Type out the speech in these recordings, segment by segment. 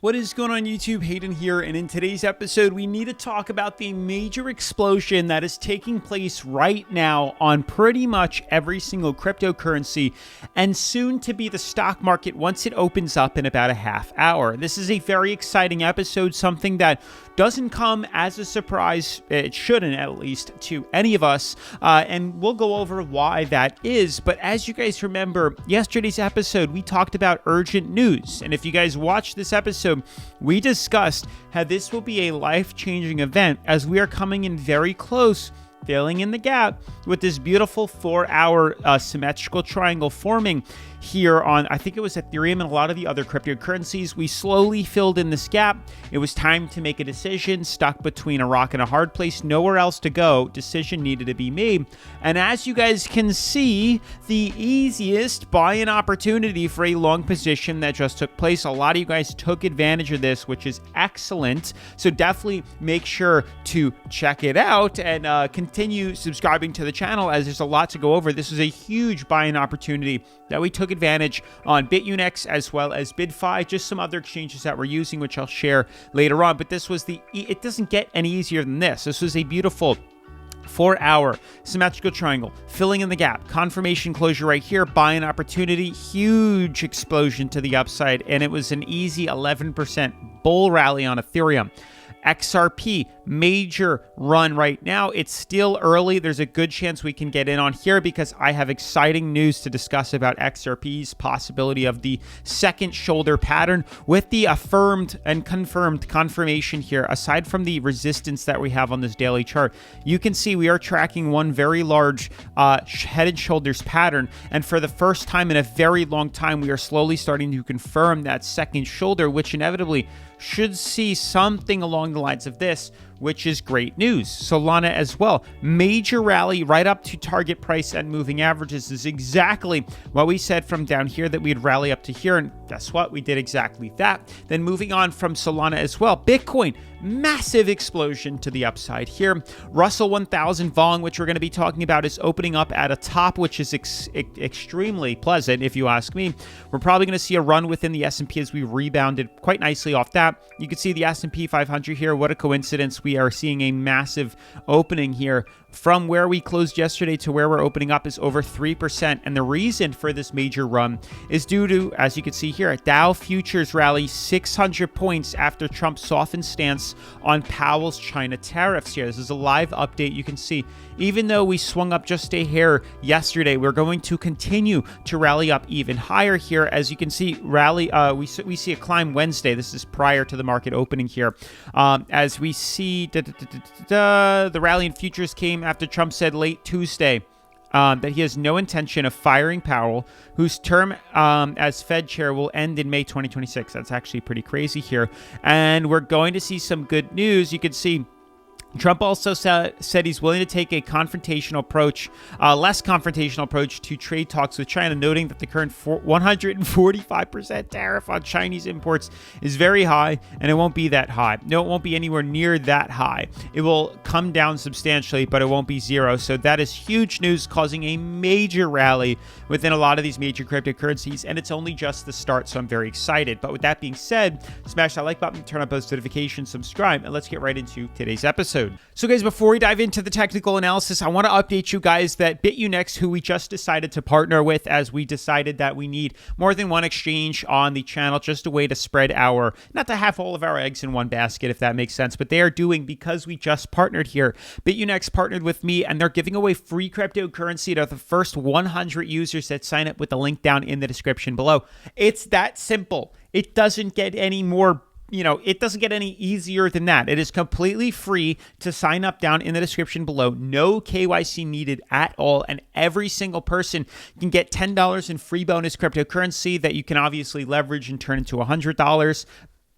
What is going on YouTube? Hayden here, and in today's episode we need to talk about the major explosion that is taking place right now on pretty much every single cryptocurrency and soon to be the stock market once it opens up in about a half hour. This is a very exciting episode, something that doesn't come as a surprise, it shouldn't at least, to any of us, and we'll go over why that is. But as you guys remember, yesterday's episode we talked about urgent news, and if you guys watched this episode, we discussed how this will be a life-changing event as we are coming in very close, filling in the gap with this beautiful 4-hour symmetrical triangle forming here on, I think it was Ethereum and a lot of the other cryptocurrencies. We slowly filled in this gap. It was time to make a decision, stuck between a rock and a hard place, nowhere else to go. Decision needed to be made. And as you guys can see, the easiest buy-in opportunity for a long position that just took place. A lot of you guys took advantage of this, which is excellent. So definitely make sure to check it out and continue subscribing to the channel as there's a lot to go over. This is a huge buy-in opportunity that we took advantage on Bitunix as well as BYDFI, just some other exchanges that we're using, which I'll share later on. But this was it doesn't get any easier than this. This was a beautiful 4-hour symmetrical triangle, filling in the gap, confirmation closure right here, buy-in opportunity, huge explosion to the upside, and it was an easy 11% bull rally on Ethereum. XRP, major run right now. It's still early. There's a good chance we can get in on here because I have exciting news to discuss about XRP's possibility of the second shoulder pattern with the affirmed and confirmed confirmation here. Aside from the resistance that we have on this daily chart, you can see we are tracking one very large head and shoulders pattern. And for the first time in a very long time, we are slowly starting to confirm that second shoulder, which inevitably should see something along the lines of this, which is great news. Solana as well. Major rally right up to target price and moving averages is exactly what we said from down here that we'd rally up to here. And guess what? We did exactly that. Then moving on from Solana as well. Bitcoin, massive explosion to the upside here. Russell 1000 Vong, which we're going to be talking about, is opening up at a top, which is extremely pleasant if you ask me. We're probably going to see a run within the S&P as we rebounded quite nicely off that. You can see the S&P 500 here. What a coincidence. We are seeing a massive opening here. From where we closed yesterday to where we're opening up is over 3%. And the reason for this major run is due to, as you can see here, Dow futures rally 600 points after Trump's softened stance on Powell's China tariffs here. This is a live update. You can see, even though we swung up just a hair yesterday, we're going to continue to rally up even higher here. As you can see, we see a climb Wednesday. This is prior to the market opening here. As we see the rally in futures came after Trump said late Tuesday that he has no intention of firing Powell, whose term as Fed chair will end in May 2026. That's actually pretty crazy here. And we're going to see some good news. You can see Trump also said he's willing to take a less confrontational approach to trade talks with China, noting that the current 145% tariff on Chinese imports is very high, and it won't be that high. No, it won't be anywhere near that high. It will come down substantially, but it won't be zero. So that is huge news, causing a major rally within a lot of these major cryptocurrencies, and it's only just the start, so I'm very excited. But with that being said, smash that like button, turn on post notifications, subscribe, and let's get right into today's episode. So guys, before we dive into the technical analysis, I want to update you guys that Bitunix, who we just decided to partner with, as we decided that we need more than one exchange on the channel, just a way to spread not to have all of our eggs in one basket, if that makes sense, but they are doing, because we just partnered here, Bitunix partnered with me, and they're giving away free cryptocurrency to the first 100 users that sign up with the link down in the description below. It's that simple. It doesn't get any more it doesn't get any easier than that. It is completely free to sign up down in the description below. No KYC needed at all. And every single person can get $10 in free bonus cryptocurrency that you can obviously leverage and turn into $100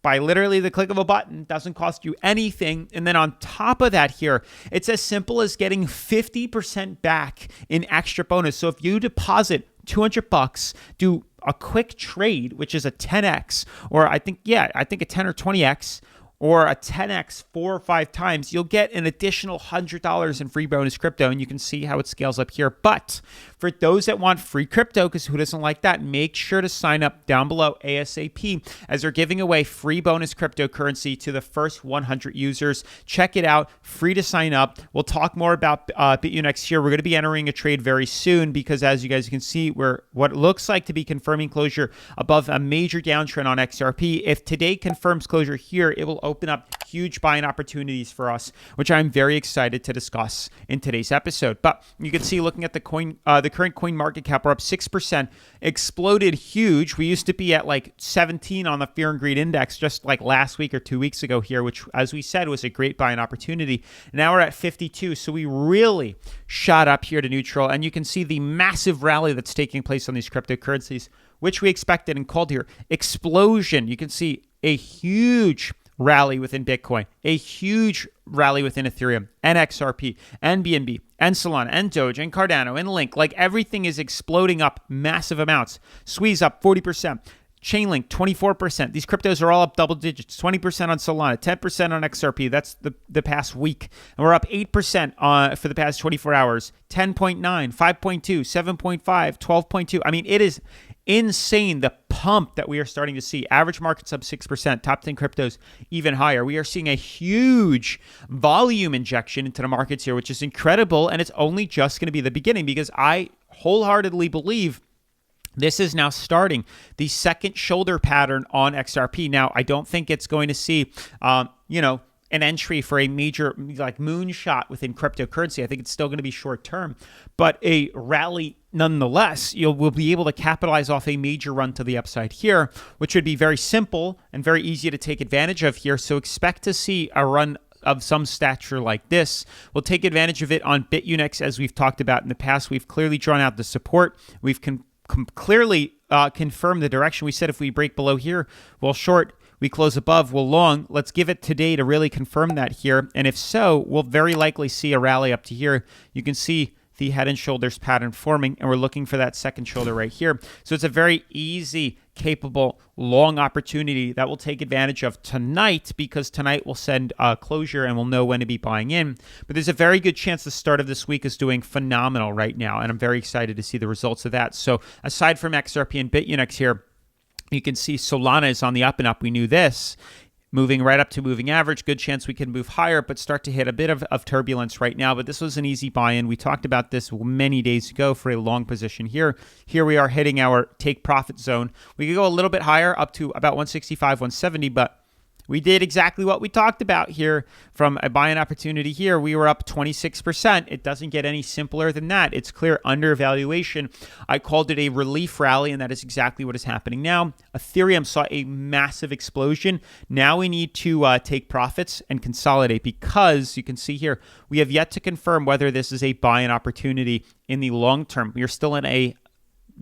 by literally the click of a button. Doesn't cost you anything. And then on top of that here, it's as simple as getting 50% back in extra bonus. So if you deposit $200, do a quick trade, which is a 10x, or I think a 10 or 20x, or a 10x 4 or 5 times, you'll get an additional $100 in free bonus crypto, and you can see how it scales up here. But for those that want free crypto, because who doesn't like that, make sure to sign up down below ASAP, as they're giving away free bonus cryptocurrency to the first 100 users. Check it out, free to sign up. We'll talk more about Bitunix here. We're going to be entering a trade very soon, because as you guys can see, we're what looks like to be confirming closure above a major downtrend on XRP. If today confirms closure here, it will open up huge buying opportunities for us, which I'm very excited to discuss in today's episode. But you can see, looking at the current coin market cap, we're up 6%, exploded huge. We used to be at like 17 on the Fear and Greed Index just like last week or 2 weeks ago here, which, as we said, was a great buying opportunity. Now we're at 52, so we really shot up here to neutral, and you can see the massive rally that's taking place on these cryptocurrencies, which we expected and called here. Explosion. You can see a huge rally within Bitcoin, a huge rally within Ethereum and XRP and BNB and Solana and Doge and Cardano and Link. Like, everything is exploding up massive amounts. Squeeze up 40%. Chainlink, 24%. These cryptos are all up double digits. 20% on Solana, 10% on XRP. That's the past week. And we're up 8% for the past 24 hours. 10.9, 5.2, 7.5, 12.2. I mean, it is insane, the pump that we are starting to see. Average market's up 6%. Top 10 cryptos even higher. We are seeing a huge volume injection into the markets here, which is incredible. And it's only just going to be the beginning, because I wholeheartedly believe this is now starting the second shoulder pattern on XRP. Now, I don't think it's going to see, an entry for a major like moonshot within cryptocurrency. I think it's still going to be short term, but a rally nonetheless. We'll be able to capitalize off a major run to the upside here, which would be very simple and very easy to take advantage of here. So expect to see a run of some stature like this. We'll take advantage of it on Bitunix, as we've talked about in the past. We've clearly drawn out the support. We've clearly confirmed the direction. We said if we break below here, we'll short. We close above, we'll long. Let's give it today to really confirm that here. And if so, we'll very likely see a rally up to here. You can see the head and shoulders pattern forming, and we're looking for that second shoulder right here. So it's a very easy, capable, long opportunity that we'll take advantage of tonight, because tonight we'll send closure and we'll know when to be buying in. But there's a very good chance the start of this week is doing phenomenal right now, and I'm very excited to see the results of that. So aside from XRP and Bitunix here, you can see Solana is on the up and up. We knew this. Moving right up to moving average. Good chance we can move higher, but start to hit a bit of turbulence right now. But this was an easy buy-in. We talked about this many days ago for a long position here. Here we are hitting our take profit zone. We could go a little bit higher, up to about 165, 170, but we did exactly what we talked about here. From a buying opportunity here, we were up 26%. It doesn't get any simpler than that. It's clear undervaluation. I called it a relief rally, and that is exactly what is happening now. Ethereum saw a massive explosion. Now we need to take profits and consolidate, because you can see here, we have yet to confirm whether this is a buying opportunity in the long term. We are still in a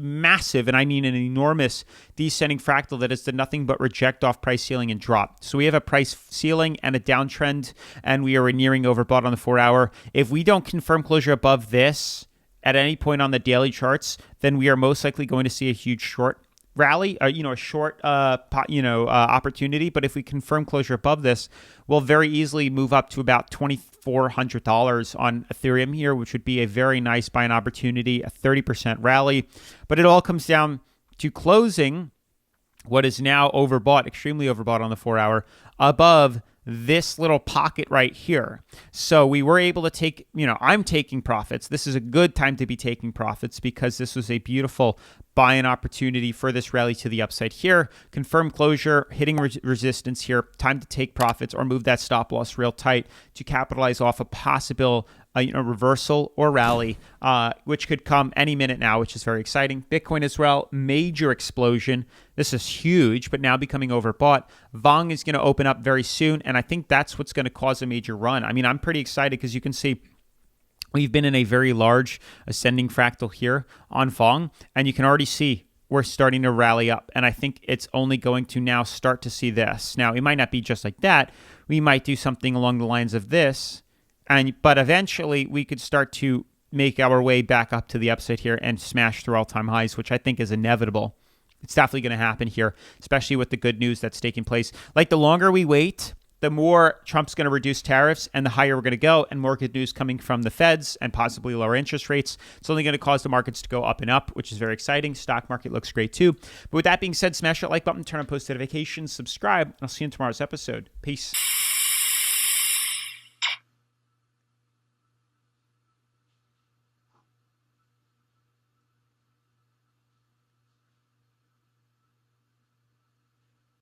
massive, and I mean an enormous, descending fractal that has done nothing but reject off price ceiling and drop. So we have a price ceiling and a downtrend, and we are nearing overbought on the 4-hour. If we don't confirm closure above this at any point on the daily charts, then we are most likely going to see a huge short rally, a short, opportunity. But if we confirm closure above this, we'll very easily move up to about $2,400 on Ethereum here, which would be a very nice buying opportunity, a 30% rally. But it all comes down to closing what is now overbought, extremely overbought on the 4-hour, above this little pocket right here. So we were able to take, I'm taking profits. This is a good time to be taking profits, because this was a beautiful buying opportunity for this rally to the upside here. Confirm closure, hitting resistance here. Time to take profits or move that stop loss real tight to capitalize off a possible reversal or rally, which could come any minute now, which is very exciting. Bitcoin as well, major explosion. This is huge, but now becoming overbought. Vong is going to open up very soon, and I think that's what's going to cause a major run. I mean, I'm pretty excited, because you can see we've been in a very large ascending fractal here on Vong, and you can already see we're starting to rally up, and I think it's only going to now start to see this. Now, it might not be just like that. We might do something along the lines of this, but eventually we could start to make our way back up to the upside here and smash through all-time highs, which I think is inevitable. It's definitely going to happen here, especially with the good news that's taking place. Like, the longer we wait, the more Trump's going to reduce tariffs and the higher we're going to go, and more good news coming from the feds and possibly lower interest rates. It's only going to cause the markets to go up and up, which is very exciting. Stock market looks great too. But with that being said, smash that like button, turn on post notifications, subscribe, and I'll see you in tomorrow's episode. Peace.